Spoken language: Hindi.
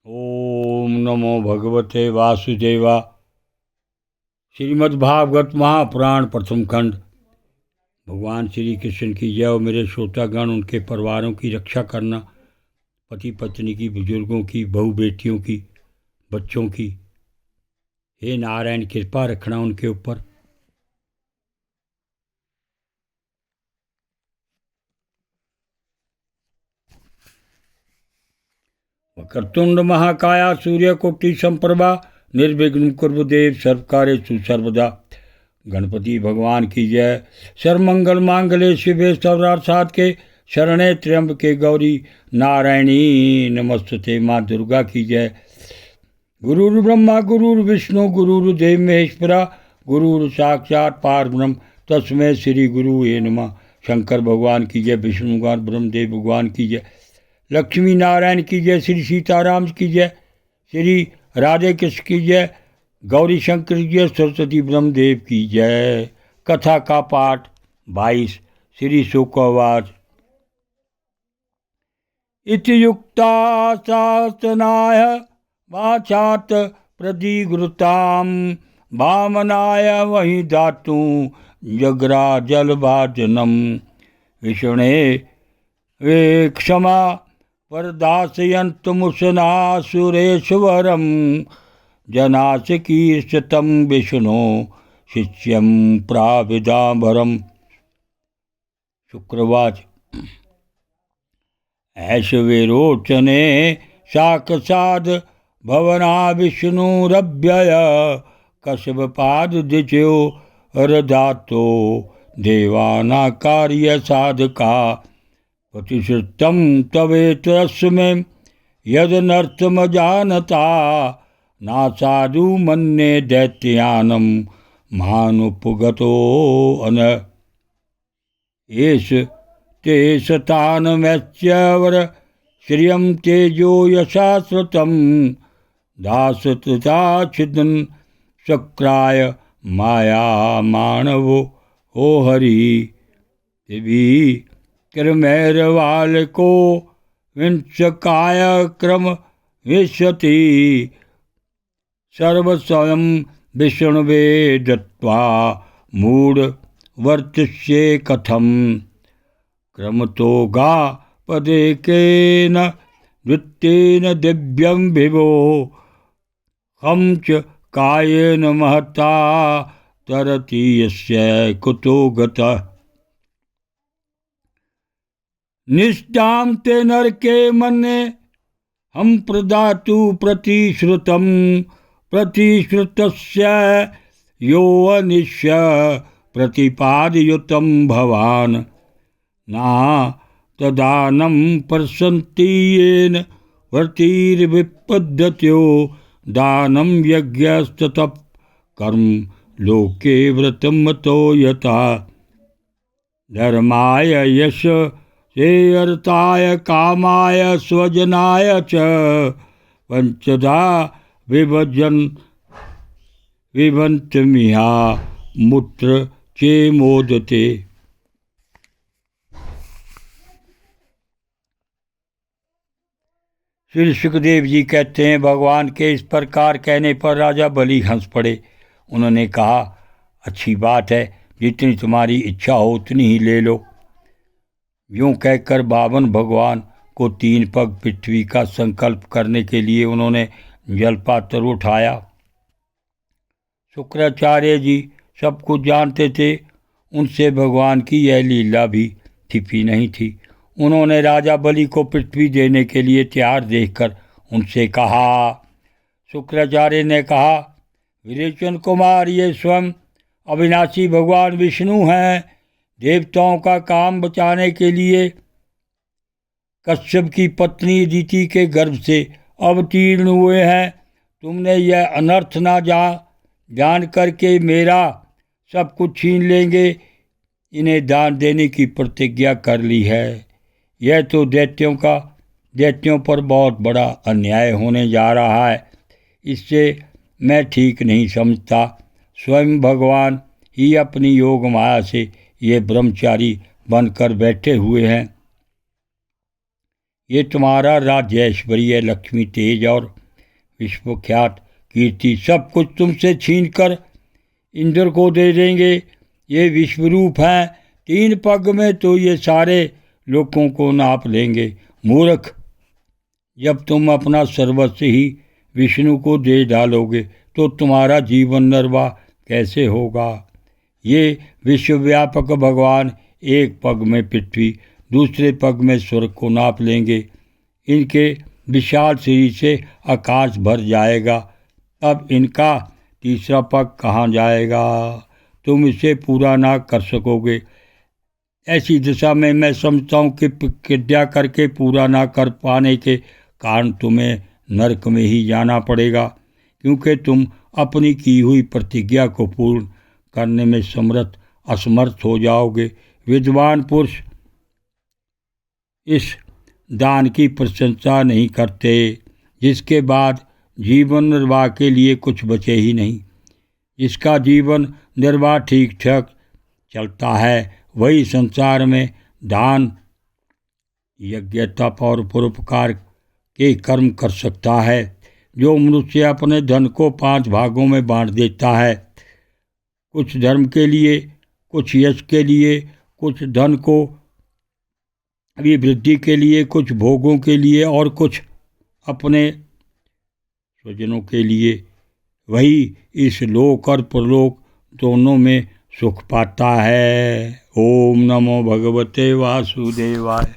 ओम नमो भगवते वासुदेवा। श्रीमद्भागवत महापुराण प्रथम खंड। भगवान श्री कृष्ण की जय। मेरे श्रोतागण, उनके परिवारों की रक्षा करना, पति पत्नी की, बुजुर्गों की, बहू बेटियों की, बच्चों की। हे नारायण, कृपा रखना उनके ऊपर। वक्रतुंड महाकाया सूर्यकोटि संप्रभा निर्विघ्न कुर्वदेव सर्वकार्येषु सर्वदा। गणपति भगवान की जय। सर्वमंगल मांगल्ये शिवे सर्वार्थसाध के, शरणे त्र्यंबके गौरी नारायणी नमस्तुते। माँ दुर्गा की जय। गुरुर्ब्रह्मा गुरुर्विष्णु गुरुर्देव महेश्वरा, गुरुर साक्षात पारब्रह्म तस्मै श्री गुरुवे नमः। शंकर भगवान की जय। विष्णु भगवान ब्रह्मदेव भगवान की जय। लक्ष्मी नारायण की जय। श्री सीताराम की जय। श्री राधे कृष्ण की जय। गौरी शंकर की जय। सरस्वती ब्रह्मदेव की जय। कथा का पाठ 22। श्री शुकवाच। इति युक्ता शासनाय वाचात प्रदिगृताम, वामनाय वही धातु जगरा जलभाजनम। विष्णे वे क्षमा वरदासयन्तमुशना सुरेश्वरम, जनाशकीर्षतं विष्णु शिष्यं प्राविदाम्बरम। शुक्रवाच। ऐशवेरोचने शाकसाद भवना विष्णुरव्यय, कश्यपादिज्यो रधातो देवानाकार्य साधका। प्रतिश्रुतं तवेतरस्मै यदनर्थमजानता, नासाधु मन्ये दैत्यानं मानुपगतो अन। एष ते शतानमैश्चवर श्रियं तेजो यशा श्रुतं, दासतता छिदन् शक्राय माया मानवो हो हरि। देवी क्रमैर्वालको विंशकाय क्रम विशति, सर्वस्वयं विष्णवे दत्त्वा मूढ़ वर्तिष्ये कथम। क्रमतो गा पदेकेन वृत्तेन दिव्यं विभो, हम च कायेन महता तरति यस्य कुतो गतः। निष्ठां ते नरके मन्ये हम प्रदातु प्रतिश्रुतं, प्रतिश्रुतस्य यो अनिश्य प्रतिपादयुतं भवान्। ना तदानं प्रसन्ति येन व्रतिर्विपद्यतो, दानं यज्ञस्ततः कर्म लोके व्रतमतो यथा। धर्माय यश अर्थाय कामाय स्वजनाय च, पंचधा विभन्तमिहा मूत्र चे मोदते। श्री सुखदेव जी कहते हैं, भगवान के इस प्रकार कहने पर राजा बलि हंस पड़े। उन्होंने कहा, अच्छी बात है, जितनी तुम्हारी इच्छा हो उतनी ही ले लो। यूं कहकर 52 भगवान को 3 पग पृथ्वी का संकल्प करने के लिए उन्होंने जलपात्र उठाया। शुक्राचार्य जी सब कुछ जानते थे, उनसे भगवान की यह लीला भी छिपी नहीं थी। उन्होंने राजा बलि को पृथ्वी देने के लिए तैयार देखकर उनसे कहा। शुक्राचार्य ने कहा, विरेचन कुमार, ये स्वयं अविनाशी भगवान विष्णु हैं। देवताओं का काम बचाने के लिए कश्यप की पत्नी अदिति के गर्भ से अवतीर्ण हुए हैं। तुमने यह अनर्थ ना जान करके मेरा सब कुछ छीन लेंगे, इन्हें दान देने की प्रतिज्ञा कर ली है। यह तो दैत्यों पर बहुत बड़ा अन्याय होने जा रहा है। इससे मैं ठीक नहीं समझता। स्वयं भगवान ही अपनी योग माया से ये ब्रह्मचारी बनकर बैठे हुए हैं। ये तुम्हारा राज्य, ऐश्वर्य, लक्ष्मी, तेज और विश्वख्यात कीर्ति सब कुछ तुमसे छीनकर इंद्र को दे देंगे। ये विश्वरूप हैं, 3 पग में तो ये सारे लोगों को नाप लेंगे। मूर्ख, जब तुम अपना सर्वस्व ही विष्णु को दे डालोगे तो तुम्हारा जीवन निर्वाह कैसे होगा। ये विश्वव्यापक भगवान एक पग में पृथ्वी, दूसरे पग में स्वर्ग को नाप लेंगे। इनके विशाल शरीर से आकाश भर जाएगा, तब इनका तीसरा पग कहाँ जाएगा। तुम इसे पूरा ना कर सकोगे। ऐसी दशा में मैं समझता हूँ कि प्रतिज्ञा करके पूरा ना कर पाने के कारण तुम्हें नरक में ही जाना पड़ेगा, क्योंकि तुम अपनी की हुई प्रतिज्ञा को पूर्ण करने में असमर्थ हो जाओगे। विद्वान पुरुष इस दान की प्रशंसा नहीं करते, जिसके बाद जीवन निर्वाह के लिए कुछ बचे ही नहीं। जिसका जीवन निर्वाह ठीक ठाक चलता है वही संसार में दान, यज्ञ, तप और परोपकार के कर्म कर सकता है। जो मनुष्य अपने धन को 5 भागों में बांट देता है, कुछ धर्म के लिए, कुछ यश के लिए, कुछ धन को अभिवृद्धि के लिए, कुछ भोगों के लिए और कुछ अपने स्वजनों के लिए, वही इस लोक और परलोक दोनों में सुख पाता है। ओम नमो भगवते वासुदेवाय।